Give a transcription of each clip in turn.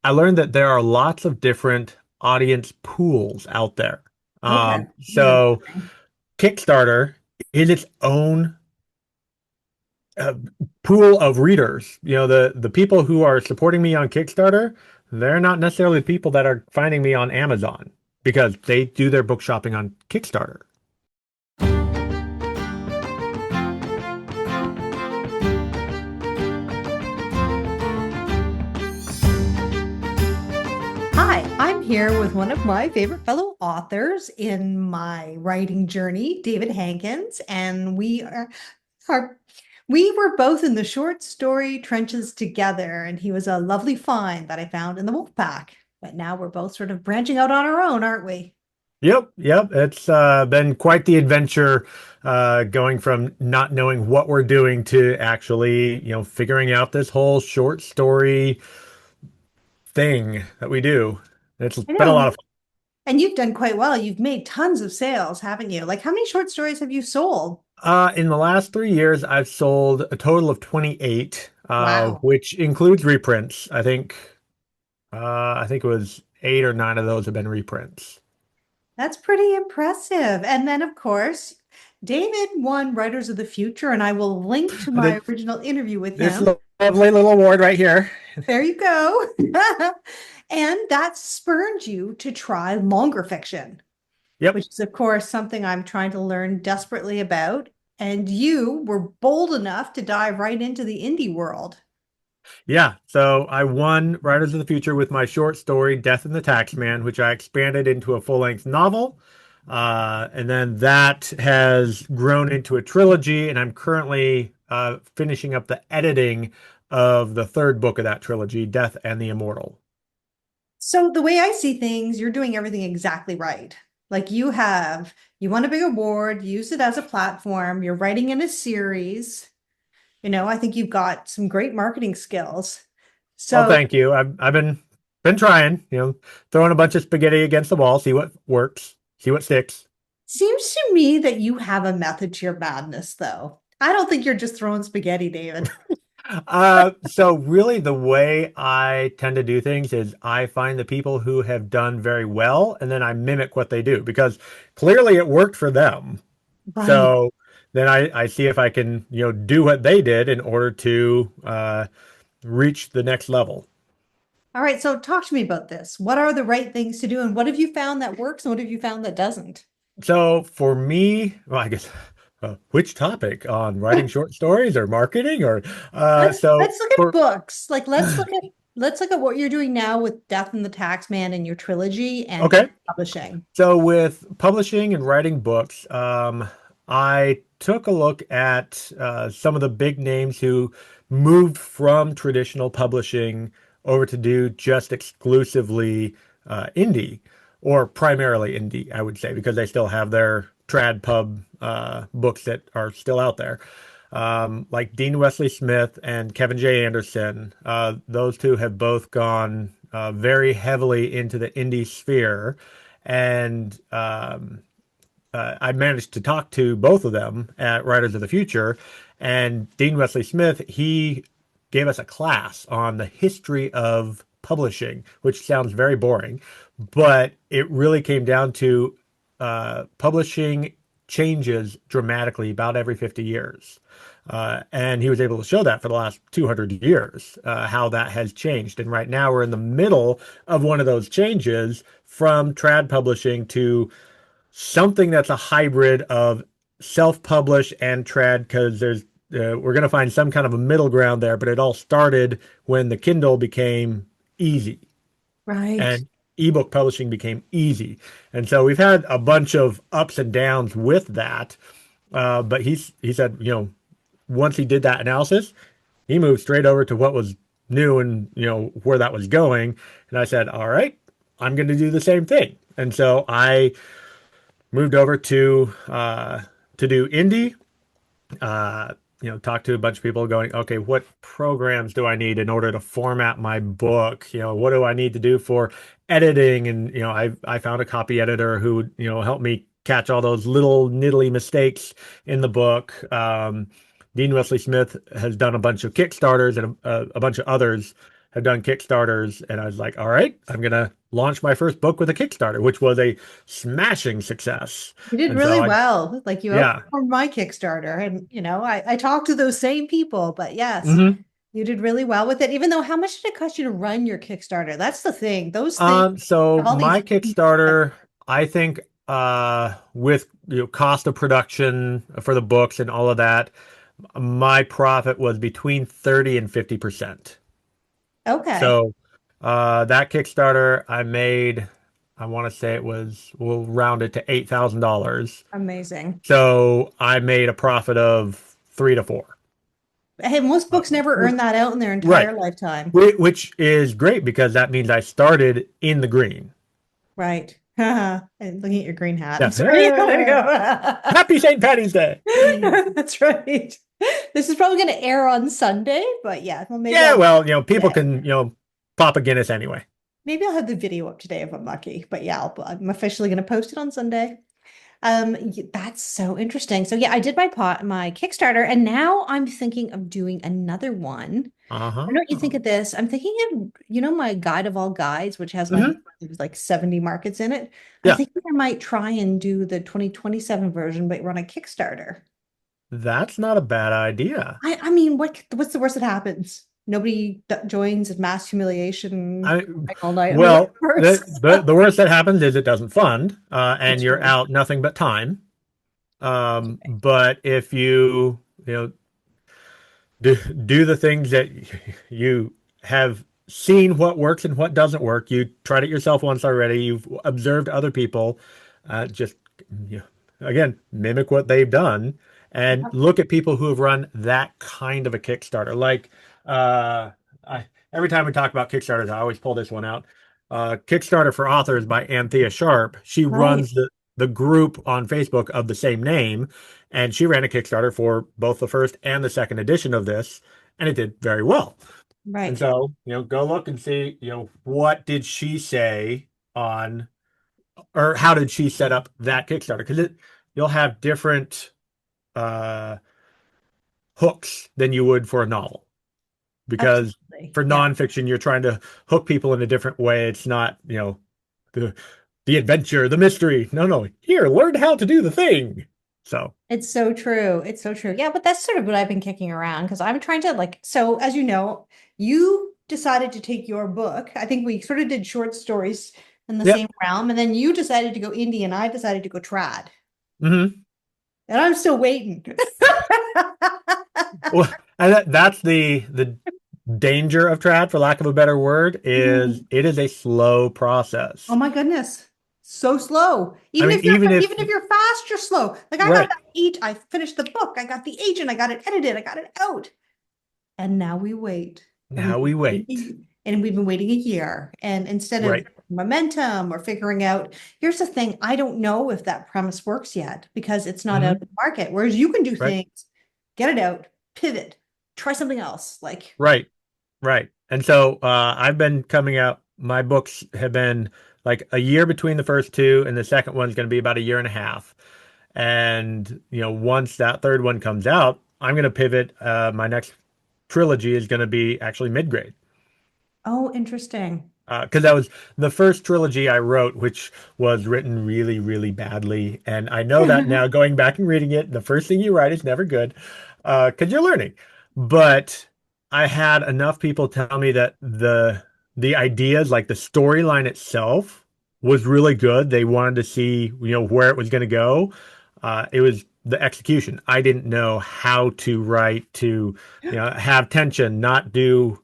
I learned that there are lots of different audience pools out there. Okay. So Kickstarter is its own uh, pool of readers. The people who are supporting me on Kickstarter, they're not necessarily the people that are finding me on Amazon because they do their book shopping on Kickstarter. Hi, I'm here with one of my favorite fellow authors in my writing journey, David Hankins, and are we were both in the short story trenches together, and he was a lovely find that I found in the wolf pack. But now we're both sort of branching out on our own, aren't we? Yep, yep. It's been quite the adventure going from not knowing what we're doing to actually, figuring out this whole short story thing that we do. It's I been a lot know. of fun. And you've done quite well. You've made tons of sales, haven't you? Like, how many short stories have you sold? In the last 3 years, I've sold a total of 28, Wow. which includes reprints. I think it was 8 or 9 of those have been reprints. That's pretty impressive. And then, of course, David won Writers of the Future, and I will link to my Th- original interview with This him. lovely little award right here. There you go. And that spurred you to try longer fiction, Yep. which is, of course, something I'm trying to learn desperately about. And you were bold enough to dive right into the indie world. Yeah, so I won Writers of the Future with my short story, Death and the Taxman, which I expanded into a full-length novel. And then that has grown into a trilogy, and I'm currently finishing up the editing of the third book of that trilogy, Death and the Immortal. So the way I see things, you're doing everything exactly right. Like you won a big award, use it as a platform, you're writing in a series. I think you've got some great marketing skills. Well, So thank you. I've been trying, throwing a bunch of spaghetti against the wall, see what works, see what sticks. seems to me that you have a method to your madness, though. I don't think you're just throwing spaghetti, David. So really the way I tend to do things is I find the people who have done very well and then I mimic what they do because clearly it worked for them. Right. So then I see if I can, do what they did in order to reach the next level. All right. So talk to me about this. What are the right things to do, and what have you found that works, and what have you found that doesn't? So for me, well, I guess which topic on writing short stories or marketing or so Let's look at for books. Like let's look at what you're doing now with Death and the Taxman and your trilogy and okay. publishing. So with publishing and writing books, I took a look at some of the big names who moved from traditional publishing over to do just exclusively indie or primarily indie, I would say, because they still have their trad pub books that are still out there. Like Dean Wesley Smith and Kevin J. Anderson, those two have both gone very heavily into the indie sphere and I managed to talk to both of them at Writers of the Future. And Dean Wesley Smith, he gave us a class on the history of publishing, which sounds very boring, but it really came down to publishing changes dramatically about every 50 years. And he was able to show that for the last 200 years, how that has changed. And right now we're in the middle of one of those changes from trad publishing to something that's a hybrid of self-publish and trad because we're going to find some kind of a middle ground there, but it all started when the Kindle became easy Right. and ebook publishing became easy. And so we've had a bunch of ups and downs with that. But he said, once he did that analysis, he moved straight over to what was new and, where that was going. And I said, all right, I'm going to do the same thing. And so I moved over to do indie. Talked to a bunch of people going, okay, what programs do I need in order to format my book? What do I need to do for editing? And I found a copy editor who would help me catch all those little niddly mistakes in the book. Dean Wesley Smith has done a bunch of Kickstarters and a bunch of others have done Kickstarters, and I was like, all right, I'm gonna launch my first book with a Kickstarter, which was a smashing success. You did And so really I, well. Like you yeah. outperformed my Kickstarter. And, I talked to those same people, but yes, hmm you did really well with it. Even though, how much did it cost you to run your Kickstarter? That's the thing. Those things So have all my these. Kickstarter, I think, with cost of production for the books and all of that, my profit was between 30 and 50%. Okay. So that Kickstarter I made, I want to say it was, we'll round it to $8,000. Amazing. So I made a profit of 3 to 4. Hey, most Uh, books never wh- earn that out in their right. entire lifetime. Which is great because that means I started in the green. Right. And looking at your green hat. I'm sorry. Yeah. Happy St. Patty's Day. That's right. This is probably going to air on Sunday, but yeah, well, maybe Yeah, I'll well, people today. can, pop a Guinness anyway. Maybe I'll have the video up today if I'm lucky. But yeah, I'm officially going to post it on Sunday. That's so interesting. So yeah, I did my Kickstarter, and now I'm thinking of doing another one. I know what you think Uh-huh. of this. I'm thinking of, my Guide of All Guides, which has my hmm there's like 70 markets in it. I'm Yeah, thinking I might try and do the 2027 version, but run a Kickstarter. that's not a bad idea. I mean, what's the worst that happens? Nobody joins in mass humiliation I all night. I mean, what's well, the the worst? the worst that happens is it doesn't fund, and It's you're true. out nothing but time. But if you do the things that you have seen what works and what doesn't work. You tried it yourself once already. You've observed other people. Just you again mimic what they've done and look at people who have run that kind of a Kickstarter. Like I, every time we talk about Kickstarters, I always pull this one out. Kickstarter for Authors by Anthea Sharp. She Right, runs the group on Facebook of the same name, and she ran a Kickstarter for both the first and the second edition of this, and it did very well. And right. so, go look and see, what did she say on, or how did she set up that Kickstarter? Because you'll have different uh, hooks than you would for a novel. Because Absolutely. for Yeah. nonfiction, you're trying to hook people in a different way. It's not, the the adventure, the mystery. No, no. Here, learn how to do the thing. So, It's so true. It's so true. Yeah, but that's sort of what I've been kicking around because I'm trying to so as you know, you decided to take your book. I think we sort of did short stories in the yep. same realm, and then you decided to go indie and I decided to go trad. hmm And I'm still waiting. Well, and that's the danger of trad, for lack of a better word, is it is a slow Oh process. my goodness. So slow. I Even mean, if you're even if even if you're fast, you're slow. Like I got right that I finished the book. I got the agent, I got it edited, I got it out. And now we wait. And now we wait. we've been waiting a year. And instead of Right. momentum or figuring out, here's the thing, I don't know if that premise works yet because it's not out in hmm the market. Whereas you can do Right. things, get it out, pivot, try something else. Like, Right. Right. And so I've been coming out, my books have been like a year between the first two, and the second one's going to be about a year and a half. And, once that third one comes out, I'm going to pivot. My next trilogy is going to be actually mid-grade. oh, interesting. Because that was the first trilogy I wrote, which was written really, really badly. And I know that now, going back and reading it, the first thing you write is never good, because you're learning. But I had enough people tell me that the ideas, like the storyline itself, was really good. They wanted to see, where it was going to go. It was the execution. I didn't know how to write to, have tension, not do,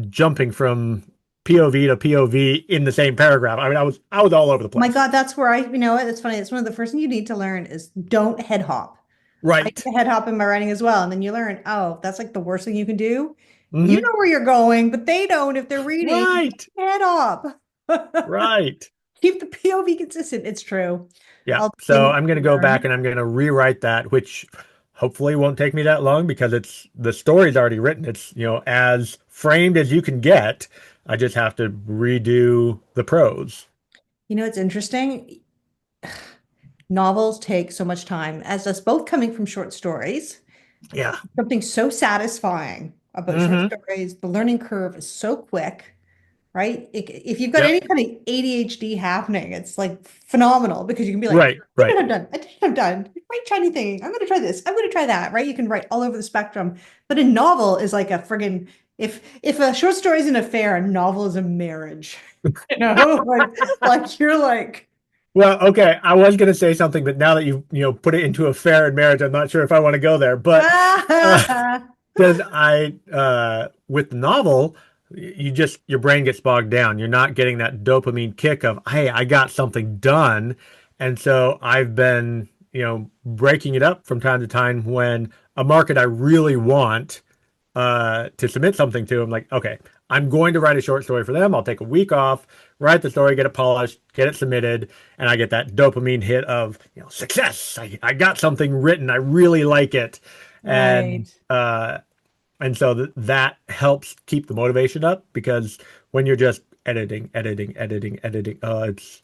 jumping from POV to POV in the same paragraph. I mean, I was all over the My place. God, that's where you know what? It's funny. It's one of the first things you need to learn is don't head hop. I used Right. to head hop in my writing as well. And then you learn, oh, that's like the worst thing you can do. You hmm know where you're going, but they don't if they're reading. Right. Head hop. Right. Keep the POV consistent. It's true. Yeah. All the So things I'm going to you go back learn. and I'm going to rewrite that, which hopefully won't take me that long because it's the story's already written. It's, as framed as you can get. I just have to redo the prose. It's interesting. Novels take so much time, as us both coming from short stories. Yeah. Something so satisfying. about short Mm-hmm. stories. The learning curve is so quick, right? If you've got any Yep. kind of ADHD happening, it's like phenomenal because you can be like, Right. Right. I'm done. I think I'm done. Write shiny thing. I'm going to try this. I'm going to try that, right? You can write all over the spectrum. But a novel is like a friggin' if a short story is an affair, a novel is a marriage. You know, like you're like, Well, okay, I was going to say something, but now that you put it into affair and marriage, I'm not sure if I want to go there. But uh, ah, because with the novel, you just your brain gets bogged down. You're not getting that dopamine kick of, hey, I got something done. And so I've been, breaking it up from time to time when a market I really want to submit something to. I'm like, okay, I'm going to write a short story for them. I'll take a week off, write the story, get it polished, get it submitted, and I get that dopamine hit of, success. I got something written. I really like it. right. And so that helps keep the motivation up because when you're just editing, editing, editing, editing, it's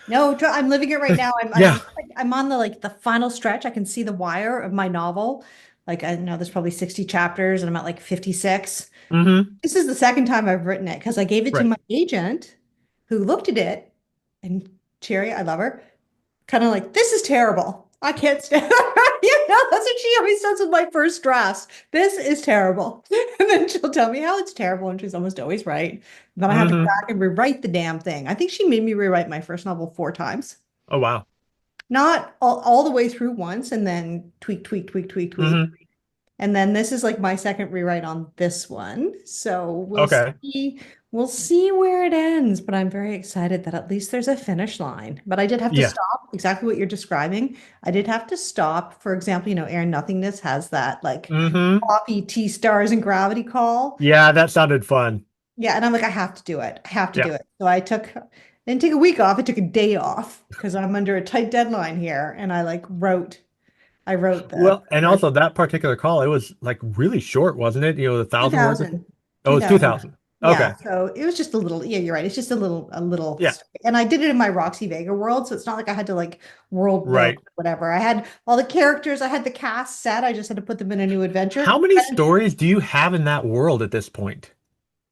No, I'm living it right now. yeah. I'm on the like the final stretch. I can see the wire of my novel. Like I know there's probably 60 chapters and I'm at like 56. Hmm. This is the second time I've written it because I gave it to Right. my agent who looked at it and Cherry, I love her, kind of like, this is terrible. I can't stand that's what she always says with my first drafts. This is terrible. And then she'll tell me how it's terrible, and she's almost always right. Then I have to go Hmm. back and rewrite the damn thing. I think she made me rewrite my first novel 4 times. Oh wow. Not all the way through once and then tweak, tweak, tweak, tweak, tweak. Hmm. And then this is like my second rewrite on this one. So Okay. we'll see where it ends, but I'm very excited that at least there's a finish line. But I did have to Yeah. stop exactly what you're describing. I did have to stop. For example, Air and Nothingness has that like Hmm. coffee, tea stars, and gravity call. Yeah, that sounded fun. Yeah, and I'm like, I have to do it. I have to Yeah. do it. So didn't take a week off. I took a day off because I'm under a tight deadline here. And I wrote the Well, and also that particular call, it was like really short, wasn't it? The 1,000 words. 2000, Oh, it's 2000. 2,000. Yeah, Okay. so it was just a little, yeah, you're right. It's just a little Yeah. story. And I did it in my Roxy Vega world, so it's not like I had to like world build Right. or whatever. I had all the characters, I had the cast set. I just had to put them in a new adventure. How many stories do you have in that world at this point?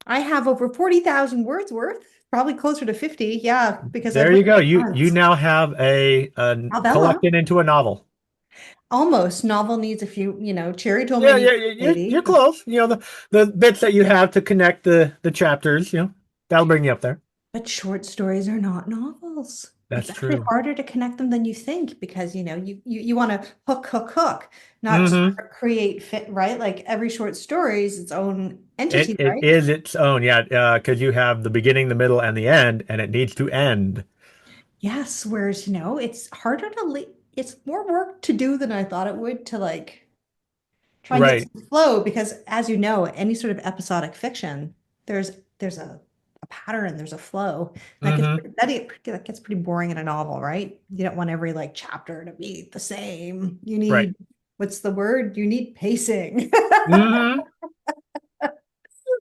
I have over 40,000 words worth, probably closer to 50. Yeah, because I've There you written go. it You once. now have a Novella. collected into a novel. Almost. Novel needs a few, Cherry told me I Yeah, need yeah, a you're lady, close. The bits that you have to connect the chapters, that'll bring you up there. but short stories are not novels. It's That's actually true. harder to connect them than you think because you want to hook, hook, hook, not Hmm. create fit, right? Like every short story is its own It entity, it right? is its own, yeah, because you have the beginning, the middle, and the end, and it needs to end. Yes, whereas it's harder to it's more work to do than I thought it would to like try and get Right. some flow because as you know, any sort of episodic fiction, there's a pattern, there's a flow. Hmm. That gets pretty boring in a novel, right? You don't want every like chapter to be the same. You Right. need what's the word? You need pacing, Hmm.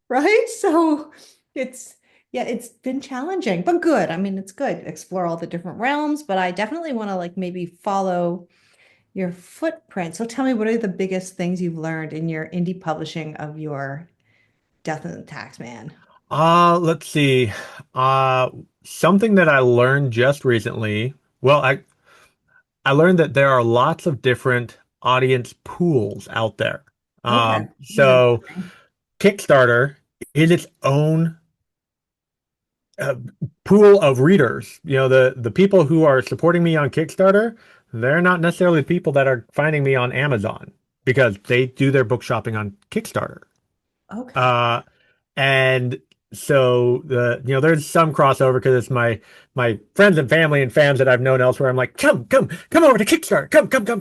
right? So it's yeah, it's been challenging, but good. I mean, it's good. Explore all the different realms, but I definitely want to like maybe follow your footprint. So tell me, what are the biggest things you've learned in your indie publishing of your Death and the Taxman? Let's see. Uh, Something that I learned just recently. Well, I learned that there are lots of different audience pools out there. Okay. This is So interesting. Kickstarter is its own uh, pool of readers. The people who are supporting me on Kickstarter, they're not necessarily the people that are finding me on Amazon because they do their book shopping on Kickstarter. Okay. Uh, and so there's some crossover because it's my friends and family and fans that I've known elsewhere. I'm like, come over to Kickstarter,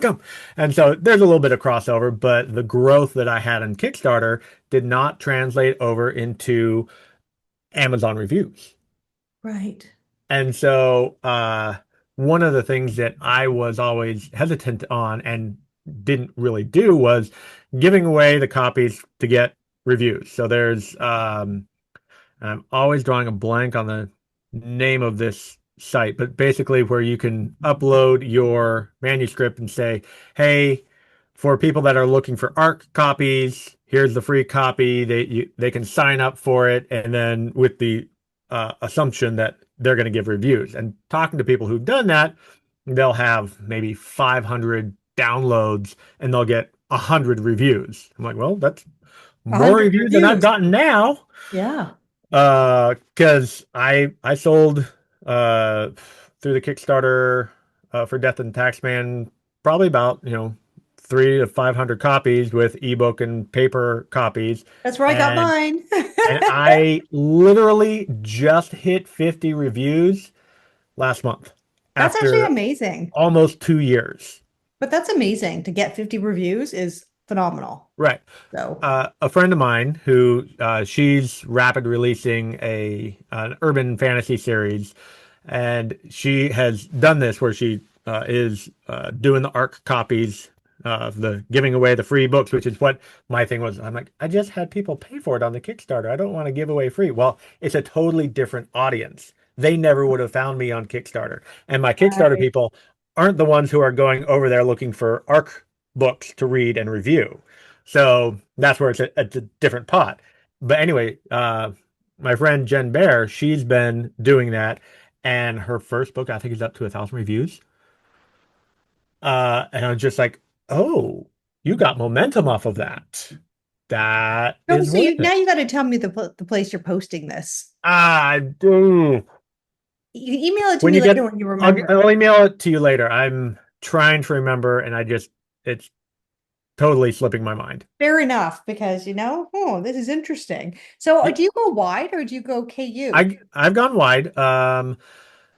come. And so there's a little bit of crossover, but the growth that I had on Kickstarter did not translate over into Amazon reviews. Right. And so one of the things that I was always hesitant on and didn't really do was giving away the copies to get reviews. So there's I'm always drawing a blank on the name of this site, but basically where you can upload your manuscript and say, hey, for people that are looking for ARC copies, here's the free copy. They can sign up for it, and then with the assumption that they're going to give reviews. And talking to people who've done that, they'll have maybe 500 downloads, and they'll get 100 reviews. I'm like, well, that's more 100 reviews than I've reviews. gotten now. Yeah. Because I sold uh through the Kickstarter for Death and Taxman probably about, 300 to 500 copies with ebook and paper copies. That's where I got And mine. I literally just hit 50 reviews last month That's actually after amazing. almost 2 years. But that's amazing. To get 50 reviews is phenomenal. Right. So, A friend of mine who she's rapid releasing an urban fantasy series, and she has done this where she is doing the ARC copies, the giving away the free books, which is what my thing was. I'm like, I just had people pay for it on the Kickstarter. I don't want to give away free. Well, it's a totally different audience. They never would have found me on Kickstarter, and my Kickstarter right. people aren't the ones who are going over there looking for ARC books to read and review. So that's where it's a different pot. But anyway, my friend Jen Bear, she's been doing that, and her first book, I think, is up to 1,000 reviews. And I'm just like, oh, you got momentum off of that. That Oh, is so worth now it. you got to tell me the place you're posting this. I do. You can email it to When me you later get, when you remember. I'll email it to you later. I'm trying to remember, and it's totally slipping my mind. Fair enough, because oh, this is interesting. So, Yep. do you go wide or do you go KU? I've gone wide.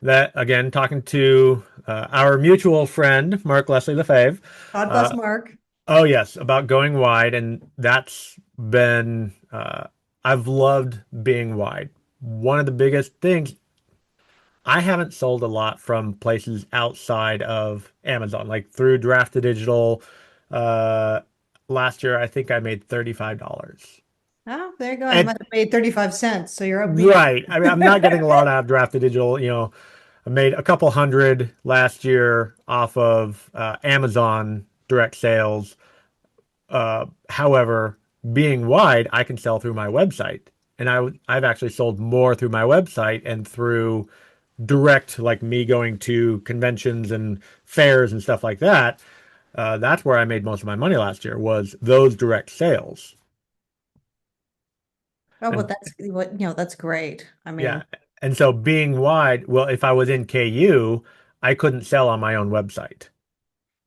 That again, talking to our mutual friend Mark Leslie Lefebvre. God bless Uh, Mark. oh yes, about going wide, and that's been I've loved being wide. One of the biggest things, I haven't sold a lot from places outside of Amazon, like through Draft to Digital. Uh, Last year, I think I made $35. Oh, there you go. I And must have made 35 cents. So you're up me. right, I mean, I'm not getting a lot out of Draft to Digital. I made a couple hundred last year off of Amazon direct sales. However, being wide, I can sell through my website, and I've actually sold more through my website and through direct, like me going to conventions and fairs and stuff like that. That's where I made most of my money last year was those direct sales. Oh, well, And that's great. I yeah, mean, and so being wide, well, if I was in KU, I couldn't sell on my own website.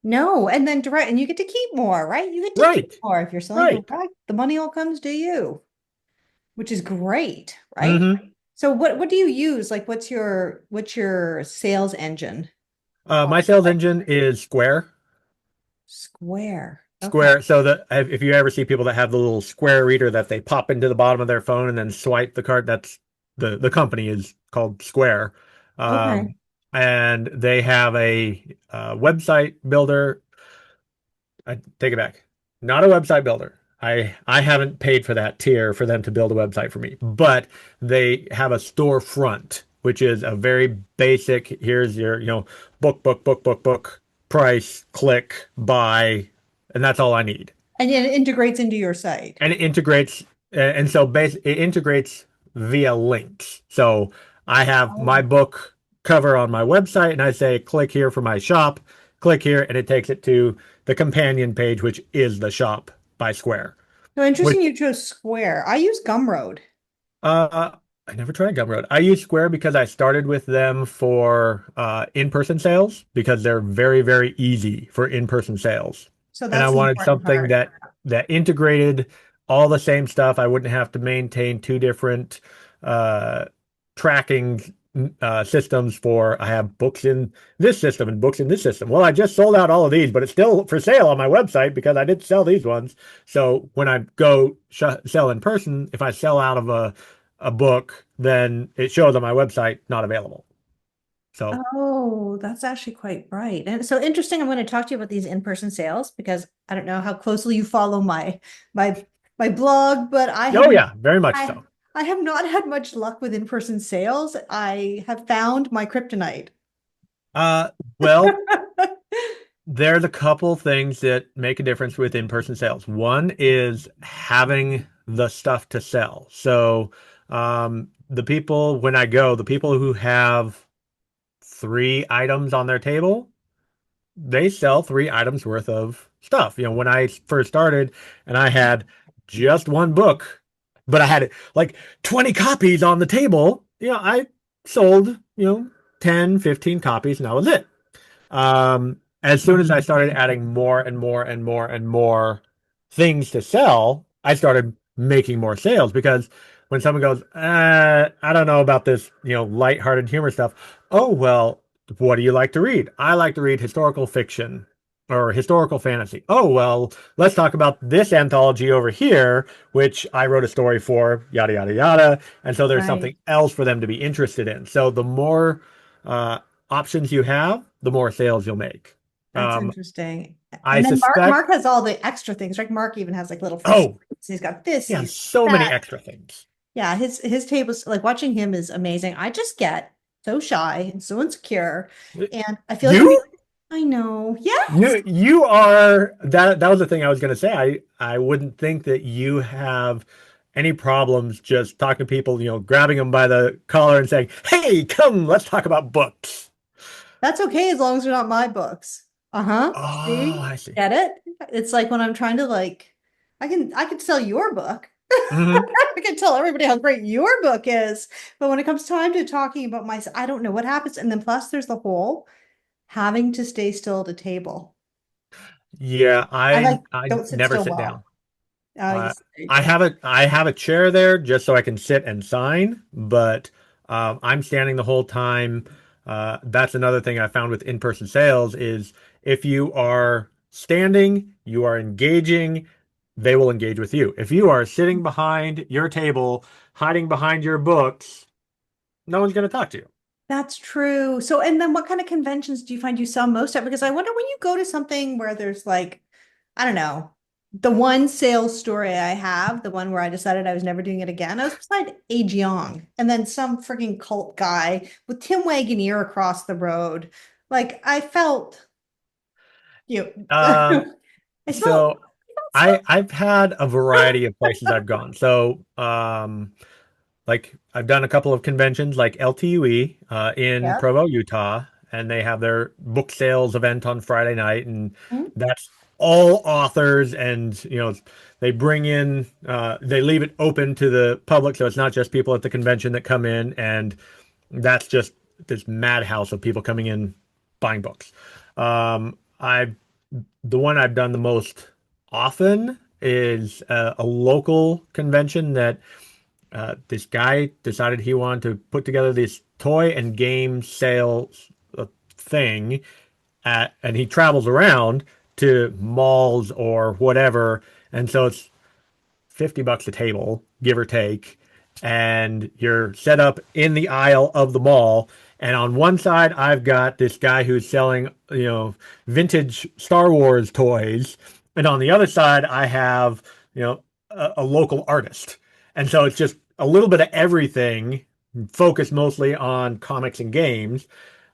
no, and then direct, and you get to keep more, right? You get to keep Right, more if you're selling right. direct. The money all comes to you, which is great, right? Hmm. So what do you use? Like, what's your sales engine? My sales engine is Square. Square. Okay. Square. So that if you ever see people that have the little Square reader that they pop into the bottom of their phone and then swipe the card, that's the company is called Square, Okay. um, and they have a website builder. I take it back. Not a website builder. I haven't paid for that tier for them to build a website for me, but they have a storefront, which is a very basic. Here's your, book, price, click, buy, and that's all I need. And it integrates into your site. And it integrates, and so it integrates via links. So I have my Oh. book cover on my website, and I say, click here for my shop, click here, and it takes it to the companion page, which is the shop by Square. So Which interesting you chose Square. I use Gumroad. uh, I never tried Gumroad. I use Square because I started with them for in-person sales because they're very, very easy for in-person sales. So And I that's the wanted important something part. that integrated all the same stuff. I wouldn't have to maintain two different uh, tracking systems for I have books in this system and books in this system. Well, I just sold out all of these, but it's still for sale on my website because I didn't sell these ones. So when I go sell in person, if I sell out of a book, then it shows on my website not available. So, Oh, that's actually quite right. And so interesting. I'm going to talk to you about these in-person sales because I don't know how closely you follow my my blog, but oh yeah, very much I so. I have not had much luck with in-person sales. I have found my kryptonite. Uh, well, There's a couple things that make a difference with in-person sales. One is having the stuff to sell. So, the people, when I go, the people who have three items on their table, they sell three items worth of stuff. When I first started and I had just one book, but I had like 20 copies on the table, I sold, 10, 15 copies and that was it. As soon as I started adding more and more and more and more things to sell, I started making more sales because when someone goes, I don't know about this, lighthearted humor stuff. Oh, well, what do you like to read? I like to read historical fiction or historical fantasy. Oh, well, let's talk about this anthology over here, which I wrote a story for, yada, yada, yada. And so there's Right. something else for them to be interested in. So the more uh, options you have, the more sales you'll make. That's Um, interesting. I And then Mark suspect, has all the extra things, right? Mark even has like little fish. oh, He's got this, yeah, he's so many that. extra things. Yeah, his tables, like watching him is amazing. I just get so shy and so insecure. And I feel like I'm, You? I know. Yes. You are that was the thing I was going to say. I wouldn't think that you have any problems just talking to people, grabbing them by the collar and saying, "Hey, come, let's talk about books." That's okay as long as they're not my books. Uh-huh. Oh, See? I see. Get it? It's like when I'm trying to like I can sell your book. Hmm. I can tell everybody how great your book is. But when it comes time to talking about I don't know what happens. And then plus there's the whole having to stay still at a table. Yeah, I like I don't sit never still sit down. well. Oh, Uh, yes, there you go. I have a chair there just so I can sit and sign, but I'm standing the whole time. That's another thing I found with in-person sales is if you are standing, you are engaging, they will engage with you. If you are sitting behind your table, hiding behind your books, no one's going to talk to you. That's true. So, and then what kind of conventions do you find you sell most at? Because I wonder when you go to something where there's like, I don't know, the one sales story I have, the one where I decided I was never doing it again, I was beside Age Young and then some freaking cult guy with Tim Wagoneer across the road. Like I felt, Um, I smelled, so I've had a variety of places I've gone. So like I've done a couple of conventions like LTUE in yeah. Provo, Utah, and they have their book sales event on Friday night, and Mhm. that's all authors, and they bring in they leave it open to the public, so it's not just people at the convention that come in, and that's just this madhouse of people coming in buying books. I The one I've done the most often is a local convention that this guy decided he wanted to put together this toy and game sales thing and he travels around to malls or whatever, and so it's $50 a table, give or take, and you're set up in the aisle of the mall. And on one side, I've got this guy who's selling, vintage Star Wars toys, and on the other side, I have, a local artist. And so it's just a little bit of everything, focused mostly on comics and games.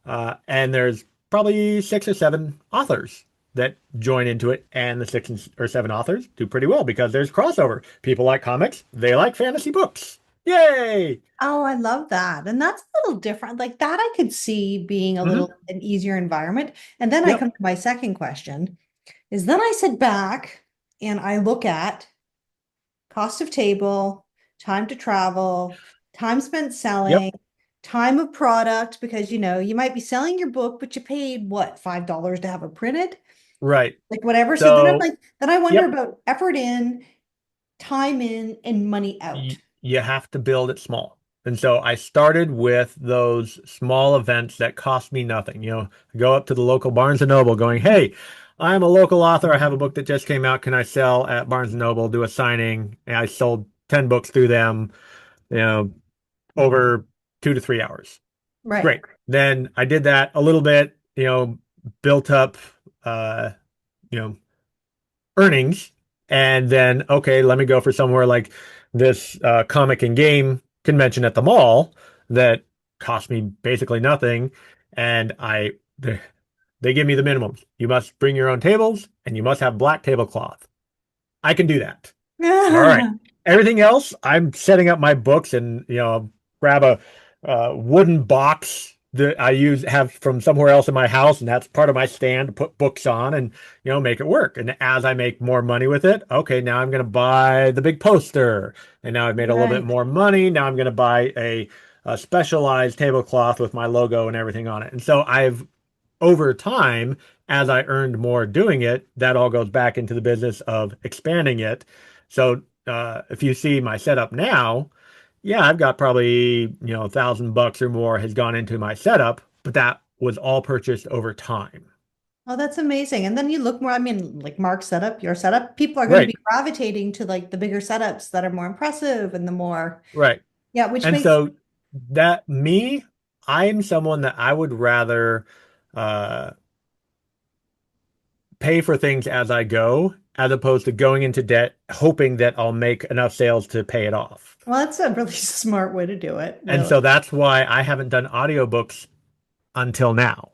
And there's probably six or seven authors that join into it, and the six or seven authors do pretty well because there's crossover. People like comics, they like fantasy books. Yay! Oh, I love that. And that's a little different. Like that I could see being a Hmm. little an easier environment. And then I Yep. come to my second question is then I sit back and I look at cost of table, time to travel, time spent Yep. selling, time of product, because you might be selling your book, but you paid what, $5 to have it printed? Right. Like whatever. So then I'm So, like, then I wonder yep. about effort in, time in, and money out. You have to build it small. And so I started with those small events that cost me nothing. Go up to the local Barnes and Noble going, "Hey, I'm a local author. I have a book that just came out. Can I sell at Barnes and Noble, do a signing?" And I sold 10 books through them, you know, over 2 to 3 hours. Right. Great. Then I did that a little bit, built up, uh, you know, earnings, and then okay, let me go for somewhere like this comic and game convention at the mall that cost me basically nothing, and They give me the minimums. You must bring your own tables and you must have black tablecloth. I can do that. All right. Everything else, I'm setting up my books and, grab a wooden box that I have from somewhere else in my house, and that's part of my stand to put books on and, make it work. And as I make more money with it, okay, now I'm going to buy the big poster. And now I've made a little bit Right. more money. Now I'm going to buy a specialized tablecloth with my logo and everything on it. And so I've over time, as I earned more doing it, that all goes back into the business of expanding it. So if you see my setup now, yeah, I've got probably, $1,000 or more has gone into my setup, but that was all purchased over time. Oh, that's amazing. And then you look more, I mean, like Mark's setup, your setup, people are going to Right, be gravitating to like the bigger setups that are more impressive and the more, right. yeah, which And makes, so that me, I am someone that I would rather uh, pay for things as I go, as opposed to going into debt, hoping that I'll make enough sales to pay it off. well, that's a really smart way to do it, And really. so that's why I haven't done audiobooks until now.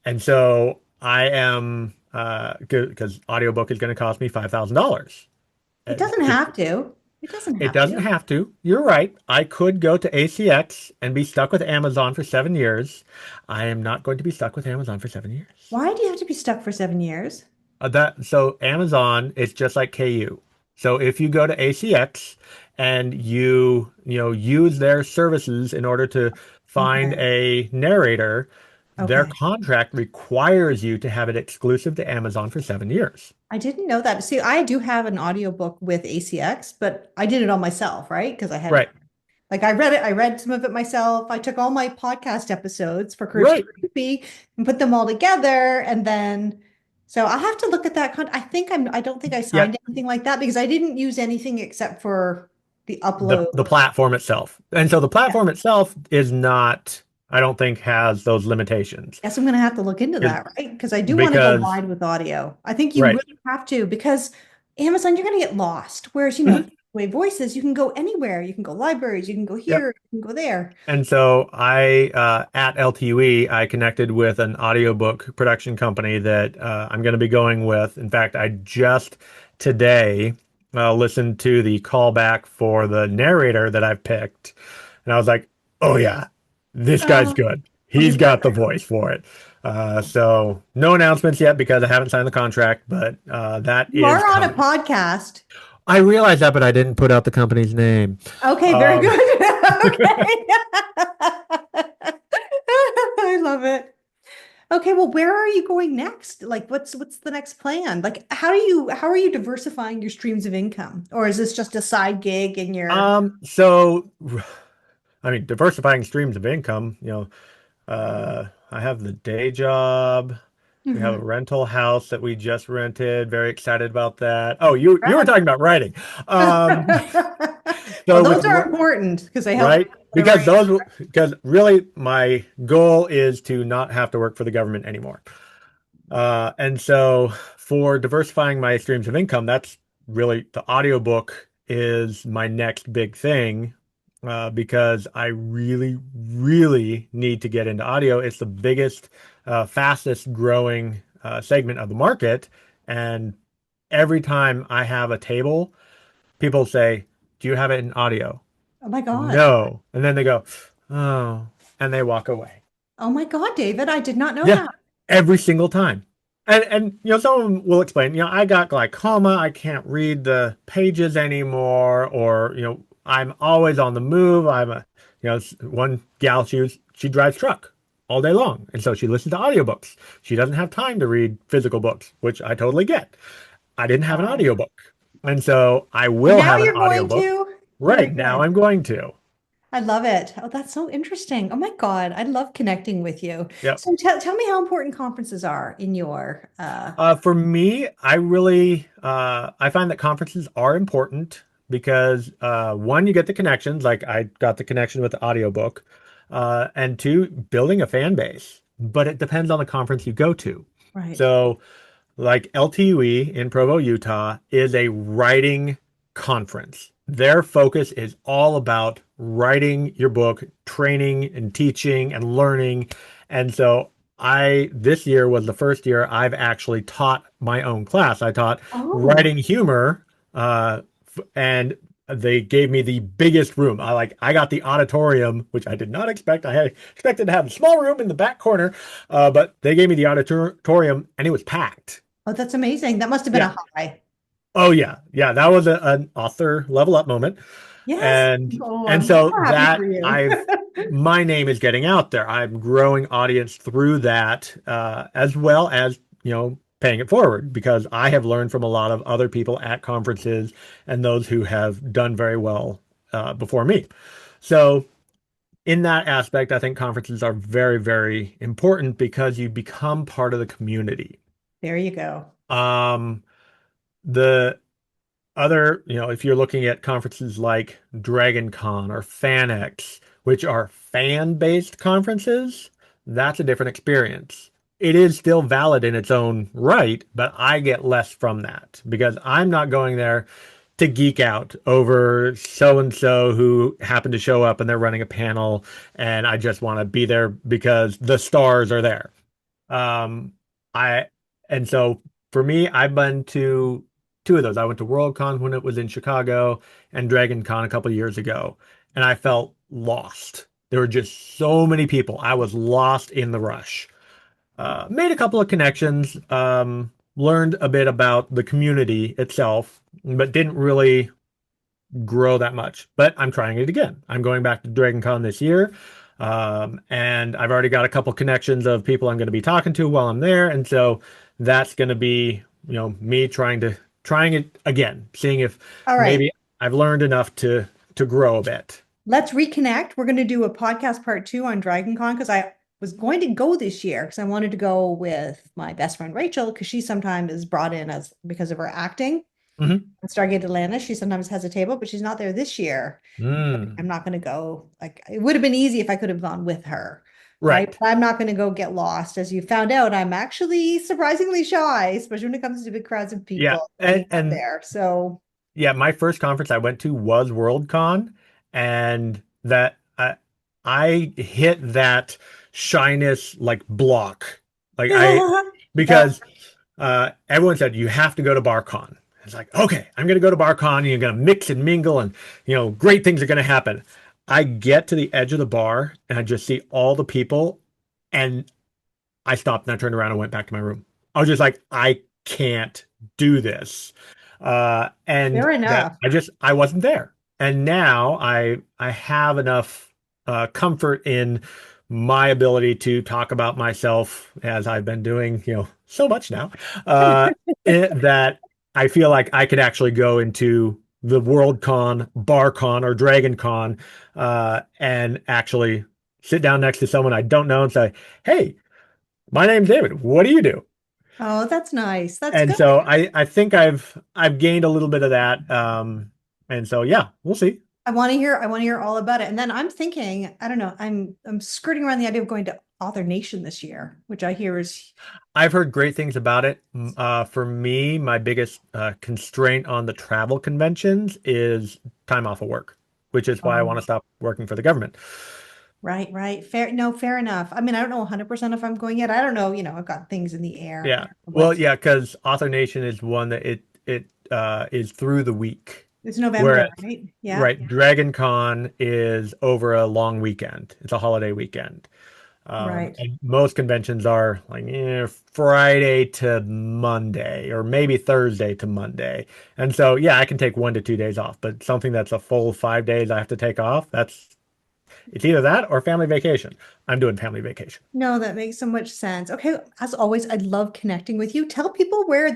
And so I am because audiobook is going to cost me $5,000. It doesn't Just have to. It doesn't it have doesn't to. have to. You're right. I could go to ACX and be stuck with Amazon for 7 years. I am not going to be stuck with Amazon for 7 years. Why do you have to be stuck for 7 years? That so Amazon is just like KU. So if you go to ACX and you use their services in order to find Okay. a narrator, their Okay. contract requires you to have it exclusive to Amazon for 7 years. I didn't know that. See, I do have an audiobook with ACX, but I did it all myself, right? Because I had Right. like I read it, I read some of it myself. I took all my podcast episodes for Courage to Right. Creepy and put them all together. And then so I have to look at that I think I don't think I Yeah. signed anything like that because I didn't use anything except for the The upload. platform itself. And so the Yeah. platform itself is not, I don't think has those limitations. Guess I'm gonna have to look into Is- that, right? Because I do want to go Because wide with audio. I think you right. really have to because Amazon, you're gonna get lost. Whereas, Mhm. way voices, you can go anywhere. You can go libraries, you can go Yep. here, you can go there. And so at LTUE, I connected with an audiobook production company that I'm going to be going with. In fact, I just today listened to the callback for the narrator that I've picked. And I was like, oh, yeah, this guy's Oh, good. oh, He's he's got the perfect. voice for it. So no announcements yet because I haven't signed the contract, but that You is are on a coming. podcast. I realized that, but I didn't put out the company's name. Okay, very Um, good. Okay. I love it. Okay, well, where are you going next? Like what's the next plan? Like how are you diversifying your streams of income? Or is this just a side gig in your so I mean, diversifying streams of income, I have the day job. We have a Mhm. rental house that we just rented. Very excited about that. Oh, you were Congrats. talking about writing. Um, Well, so with those are important because they help right the because writing. because really my goal is to not have to work for the government anymore. And so for diversifying my streams of income, that's really the audiobook is my next big thing because I really, really need to get into audio. It's the biggest, fastest growing segment of the market. And every time I have a table, people say, do you have it in audio? Oh my God. No. And then they go, oh, and they walk away. Oh my God, David, I did not know Yeah, that. every single time. And someone will explain, I got glaucoma, I can't read the pages anymore, or I'm always on the move. One gal she drives truck all day long, and so she listens to audiobooks. She doesn't have time to read physical books, which I totally get. I didn't have an Wow. audiobook. And so I And will now have an you're going audiobook. to? Very Right now good. I'm going to. I love it. Oh, that's so interesting. Oh my God, I love connecting with you. Yep. So tell me how important conferences are in your For me, I find that conferences are important because one, you get the connections, like I got the connection with the audiobook, and two, building a fan base. But it depends on the conference you go to. right. So, like LTUE in Provo, Utah, is a writing conference. Their focus is all about writing your book, training and teaching and learning. And so I this year was the first year I've actually taught my own class. I taught Oh, writing humor, and they gave me the biggest room. I got the auditorium, which I did not expect. I had expected to have a small room in the back corner, but they gave me the auditorium, and it was packed. oh, that's amazing. That must have been Yeah. a high. Oh yeah, yeah. That was an author level up moment, Yes. and Oh, and I'm so so happy for that you. I've my name is getting out there. I'm growing audience through that, as well as paying it forward because I have learned from a lot of other people at conferences and those who have done very well before me. So in that aspect, I think conferences are very, very important because you become part of the community. There you go. Um, the other, if you're looking at conferences like Dragon Con or FanX, which are fan-based conferences, that's a different experience. It is still valid in its own right, but I get less from that because I'm not going there to geek out over so and so who happened to show up and they're running a panel, and I just want to be there because the stars are there. Um, I and so for me, I've been to two of those. I went to Worldcon when it was in Chicago and Dragon Con a couple of years ago, and I felt lost. There were just so many people. I was lost in the rush. Made a couple of connections, learned a bit about the community itself, but didn't really grow that much. But I'm trying it again. I'm going back to Dragon Con this year. And I've already got a couple connections of people I'm going to be talking to while I'm there. And so that's going to be, me trying it again, seeing if All right. maybe I've learned enough to grow a bit. Let's reconnect. We're going to do a podcast part two on Dragon Con because I was going to go this year because I wanted to go with my best friend Rachel because she sometimes is brought in as because of her acting Hmm. on Stargate Atlantis. She sometimes has a table, but she's not there this year. Mm. I'm not going to go. Like it would have been easy if I could have gone with her, right? Right. But I'm not going to go get lost. As you found out, I'm actually surprisingly shy, especially when it comes to big crowds of Yeah. people And, being up and there. So, yeah, my first conference I went to was Worldcon, and I hit that shyness like block. Like I yep. because everyone said you have to go to BarCon. It's like, okay, I'm gonna go to BarCon, and you're gonna mix and mingle, and great things are gonna happen. I get to the edge of the bar and I just see all the people, and I stopped and I turned around and went back to my room. I was just like, I can't do this. And Fair that enough. I wasn't there. And now I have enough comfort in my ability to talk about myself as I've been doing, so much now, uh, that I feel like I could actually go into the Worldcon, BarCon, or DragonCon, and actually sit down next to someone I don't know and say, "Hey, my name's David. What do you do?" Oh, that's nice. That's And good. so I think I've gained a little bit of that. And so yeah, we'll see. I want to hear all about it. And then I'm thinking, I don't know, I'm skirting around the idea of going to Author Nation this year, which I hear is I've heard great things about it. For me, my biggest constraint on the travel conventions is time off of work, which is why I want to um, stop working for the government. right, right. Fair, no, fair enough. I mean, I don't know 100% if I'm going yet. I don't know, I've got things in the air. I Yeah. don't know Well, what's yeah, because Author Nation is one that it is through the week, it's November, whereas right? Yeah. right, Dragon Con is over a long weekend. It's a holiday weekend. Right. And most conventions are like Friday to Monday or maybe Thursday to Monday. And so, yeah, I can take 1 to 2 days off, but something that's a full 5 days I have to take off, it's either that or family vacation. I'm doing family vacation. No, that makes so much sense. Okay, as always, I'd love connecting with you. Tell people where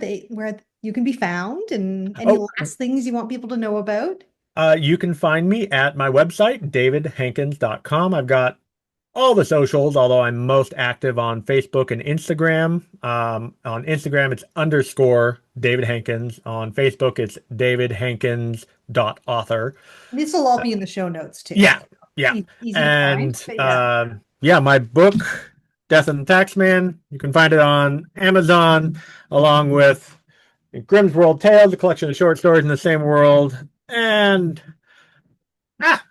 you can be found and any Oh, last things you want people to know about. you can find me at my website, davidhankins.com. I've got all the socials, although I'm most active on Facebook and Instagram. On Instagram, it's underscore David Hankins. On Facebook, it's davidhankins.author. These will all be in the show notes too, Yeah, so yeah. easy to find. And But yeah. yeah, my book, Death and the Taxman, you can find it on Amazon, along with Grimm's World Tales, a collection of short stories in the same world. And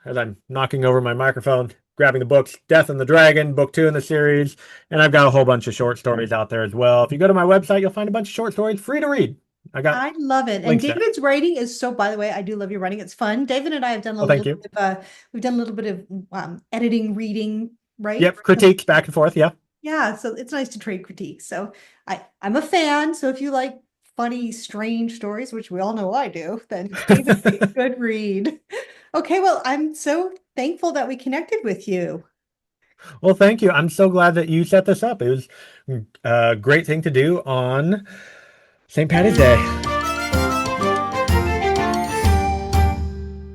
as I'm knocking over my microphone, grabbing the books Death and the Dragon, book 2 in the series, and I've got a whole bunch of short stories out there as well. If you go to my website, you'll find a bunch of short stories free to read. I got I love it. And links there. David's writing is so, by the way, I do love your writing. It's fun. David and I have done a Well, thank little you. bit of we've done a little bit of editing, reading, right? Yep, critiques back and forth. Yeah. Yeah, so it's nice to trade critiques. So I'm a fan. So if you like funny, strange stories, which we all know I do, then David would be a good read. Okay, well, I'm so thankful that we connected with you. Well, thank you. I'm so glad that you set this up. It was a great thing to do on St. Patty's Day.